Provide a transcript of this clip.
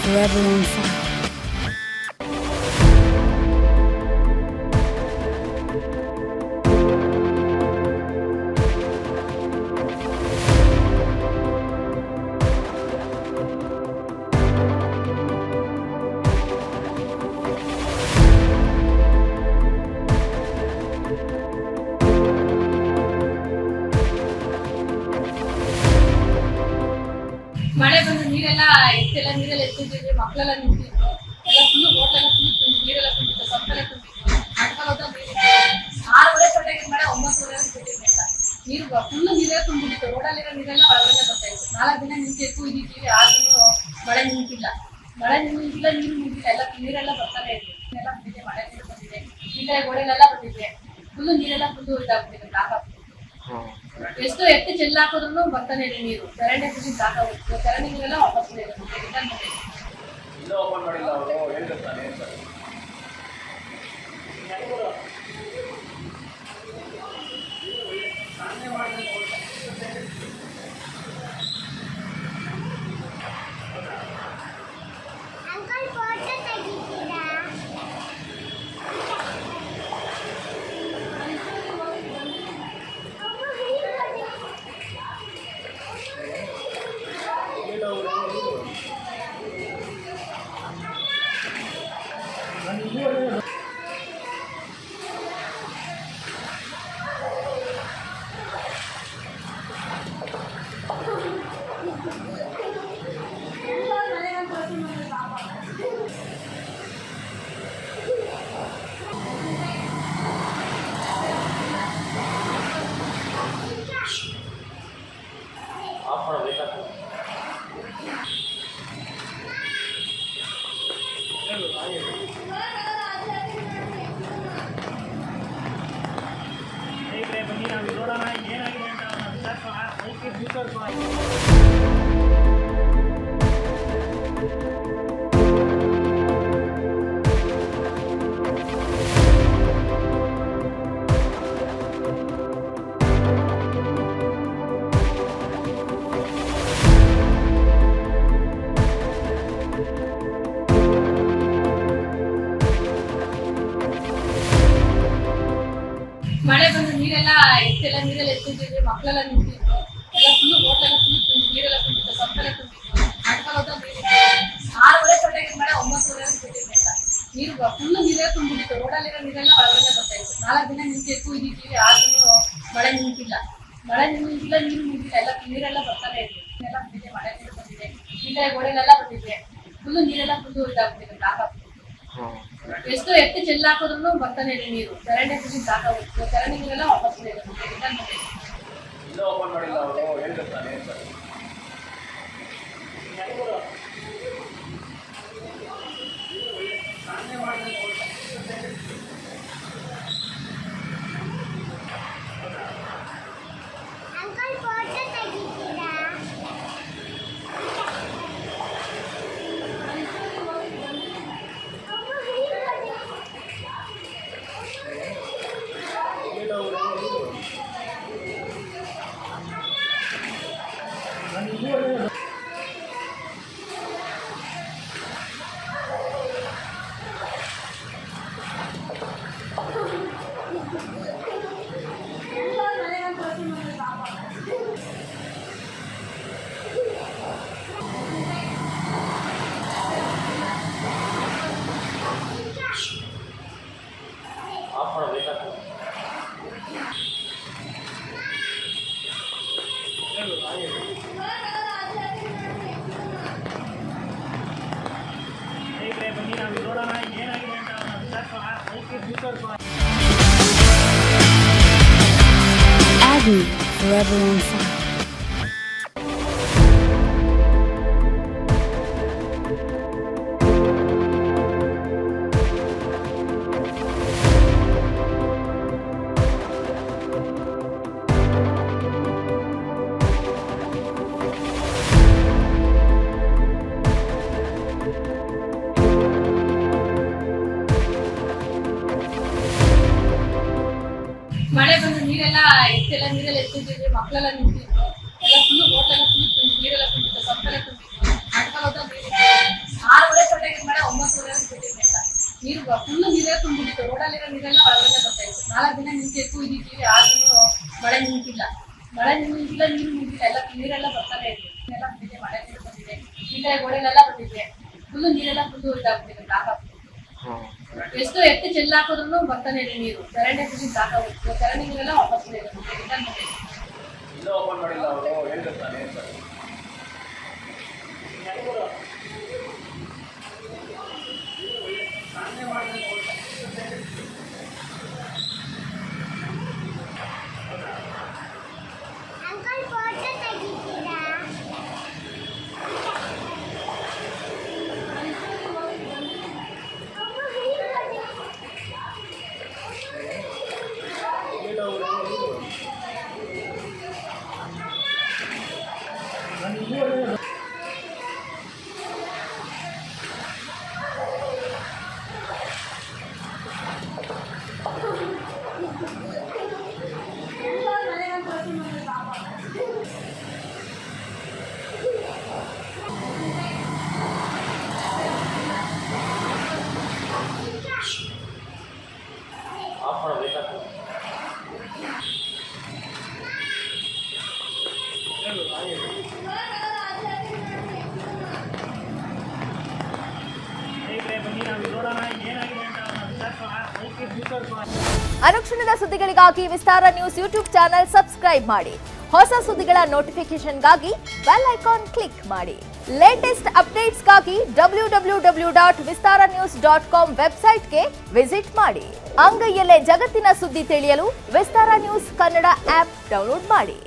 forever on fire. ಮಳೆ ಬಂದು ನೀರೆಲ್ಲ ಎಷ್ಟೆಲ್ಲ ನೀರೆಲ್ಲ ಎತ್ತಿದ್ದೀವಿ, ಮಕ್ಕಳೆಲ್ಲ ನಿಂತಿದ್ರು, ಎಲ್ಲ ಫುಲ್ ಹೋಟೆಲ್ಲ ಫುಲ್ ನೀರೆಲ್ಲ ತುಂಬಿತ್ತು, ಸೊಪ್ಪೆಲ್ಲ ತುಂಬಿತ್ತು, ಅಡ್ಕೊಳ್ಳೋದು ನೀರಿತ್ತು. 6:30 ಗಂಟೆಗೆ ಮಳೆ 9:30 ಬಿಟ್ಟಿರ್ಲಿಲ್ಲ. ನೀರು ಫುಲ್ ನೀರೇ ತುಂಬಿತ್ತು, ರೋಡಲ್ಲಿರೋ ನೀರೆಲ್ಲ ಒಳಗಡೆ ಬರ್ತಾ ಇತ್ತು. 4 ದಿನ ನಿಂತಿತ್ತು ಇದೀವಿ, ಆದ್ರೂ ಮಳೆ ನಿಂತಿಲ್ಲ, ನೀರು ನಿಂತಿಲ್ಲ, ಎಲ್ಲ ನೀರೆಲ್ಲ ಬರ್ತಾನೆ ಇದೆ. ಎಲ್ಲ ಬಂದಿದೆ, ಮಳೆ ನೀರು ಬಂದಿದೆ, ಇಲ್ಲೇ ಗೋಡೆಲೆಲ್ಲ ಬಂದಿದೆ, ಫುಲ್ ನೀರೆಲ್ಲ ಫುಲ್ ಇದಾಗ್ಬಿಟ್ಟಿದೆ, ಬ್ಲಾಕ್ ಆಗ್ಬಿಟ್ಟಿದೆ. ಎಷ್ಟು ಎತ್ತಿ ಚೆಲ್ಲಾಕಿದ್ರು ಬರ್ತಾನೆ ಇದೆ ನೀರು. ಚರಂಡಿ ಫುಲ್ ಬ್ಲಾಕ್ ಆಗುತ್ತೆ, ಚರಂಡಿ ನೀರೆಲ್ಲ ವಾಪಸ್ ರಿಟರ್ನ್ ಬಂದಿದೆ. ಮಳೆ ಬಂದು ನೀರೆಲ್ಲ ಎಷ್ಟೆಲ್ಲ ನೀರೆಲ್ಲ ಎತ್ತಿದ್ದೀವಿ, ಮಕ್ಕಳೆಲ್ಲ ನಿಂತಿದ್ರು, ಎಲ್ಲ ಫುಲ್ ಹೋಟೆಲ್ಲ ಫುಲ್ ನೀರೆಲ್ಲ ತುಂಬಿತ್ತು, ಸೊಪ್ಪೆಲ್ಲ ತುಂಬಿತ್ತು, ಅಡ್ಕೊಳ್ಳೋದು ನೀರಿತ್ತು. 6:30 ಗಂಟೆಗೆ ಮಳೆ 9:30 ಬಿಟ್ಟಿರ್ಲಿಲ್ಲ. ನೀರು ಫುಲ್ ನೀರೇ ತುಂಬಿತ್ತು, ರೋಡಲ್ಲಿರೋ ನೀರೆಲ್ಲ ಒಳಗಡೆ ಬರ್ತಾ ಇತ್ತು. 4 ದಿನ ನಿಂತಿತ್ತು ಇದೀವಿ, ಆದ್ರೂ ಮಳೆ ನಿಂತಿಲ್ಲ, ನೀರು ನಿಂತಿಲ್ಲ, ಎಲ್ಲ ನೀರೆಲ್ಲ ಬರ್ತಾನೆ ಇದೆ. ಎಲ್ಲ ಬಂದಿದೆ, ಮಳೆ ನೀರು ಬಂದಿದೆ, ಇಲ್ಲೇ ಗೋಡೆಲೆಲ್ಲ ಬಂದಿದೆ, ಫುಲ್ ನೀರೆಲ್ಲ ಫುಲ್ ಇದಾಗ್ಬಿಟ್ಟಿದೆ, ಬ್ಲಾಕ್ ಆಗ್ಬಿಟ್ಟಿದೆ. ಎಷ್ಟು ಎತ್ತಿ ಚೆಲ್ಲಾಕಿದ್ರು ಬರ್ತಾನೆ ಇದೆ ನೀರು. ಚರಂಡಿ ಫುಲ್ ಬ್ಲಾಕ್ ಆಗುತ್ತೆ, ಚರಂಡಿ ನೀರೆಲ್ಲ ವಾಪಸ್ ರಿಟರ್ನ್ ಬಂದಿದೆ. Agony, forever on fire. ಮಳೆ ಬಂದು ನೀರೆಲ್ಲ ಎಷ್ಟೆಲ್ಲ ನೀರೆಲ್ಲ ಎತ್ತಿದ್ದೀವಿ, ಮಕ್ಕಳೆಲ್ಲ ನಿಂತಿದ್ರು, ಎಲ್ಲ ಫುಲ್ ಹೋಟೆಲ್ಲ ಫುಲ್ ನೀರೆಲ್ಲ ತುಂಬಿತ್ತು, ಸೊಪ್ಪೆಲ್ಲ ತುಂಬಿತ್ತು, ಅಡ್ಕೊಳ್ಳೋದು ನೀರಿತ್ತು. 6 ಇರೋ ನೀರೆಲ್ಲ ಹೊರಗಡೆ ಬರ್ತಾ ಇತ್ತು. 4 ದಿನ ನಿಂತಿತ್ತು ಇದೀವಿ, ಆದ್ರೂ ಮಳೆ ನಿಂತಿಲ್ಲ, ನೀರು ನಿಂತಿಲ್ಲ, ಎಲ್ಲ ನೀರೆಲ್ಲ ಬರ್ತಾನೆ ಇತ್ತು. ಎಲ್ಲ ಬಂದಿದೆ, ಮಳೆ ನೀರು ಬಂದಿದೆ, ಈ ಕಡೆ ಗೋಡೆಲೆಲ್ಲ ಬಂದಿದೆ, ಫುಲ್ಲು ನೀರೆಲ್ಲ ಫುಲ್ಲು ಇದಾಗ್ಬಿಟ್ಟಿದೆ, ಬ್ಲಾಕ್ ಆಗ್ಬಿಟ್ಟಿದೆ. ಎಷ್ಟು ಎತ್ತು ಚೆಲ್ಲಾಕಿದ್ರು ಬರ್ತಾನೆ ಇದೆ ನೀರು. ಚರಂಡಿ ಫುಲ್ ಬ್ಲಾಕ್ ಆಗುತ್ತೆ, ಚರಂಡಿ ನೀರೆಲ್ಲ ವಾಪಸ್ ರಿಟರ್ನ್ ಮಾಡಿದೆ. ಅನುಕ್ಷಣದ ಸುದ್ದಿಗಳಿಗಾಗಿ ವಿಸ್ತಾರ ನ್ಯೂಸ್ ಯೂಟ್ಯೂಬ್ ಚಾನೆಲ್ ಸಬ್ಸ್ಕ್ರೈಬ್ ಮಾಡಿ. ಹೊಸ ಸುದ್ದಿಗಳ ನೋಟಿಫಿಕೇಶನ್ಗಾಗಿ ಬೆಲ್ ಐಕಾನ್ ಕ್ಲಿಕ್ ಮಾಡಿ. ಲೇಟೆಸ್ಟ್ ಅಪ್ಡೇಟ್ಸ್ಗಾಗಿ www.vistaranews.com ವೆಬ್ಸೈಟ್ಗೆ ವಿಸಿಟ್ ಮಾಡಿ. ಅಂಗೈಯಲ್ಲೇ ಜಗತ್ತಿನ ಸುದ್ದಿ ತಿಳಿಯಲು ವಿಸ್ತಾರ ನ್ಯೂಸ್ ಕನ್ನಡ ಆಪ್ ಡೌನ್ಲೋಡ್ ಮಾಡಿ.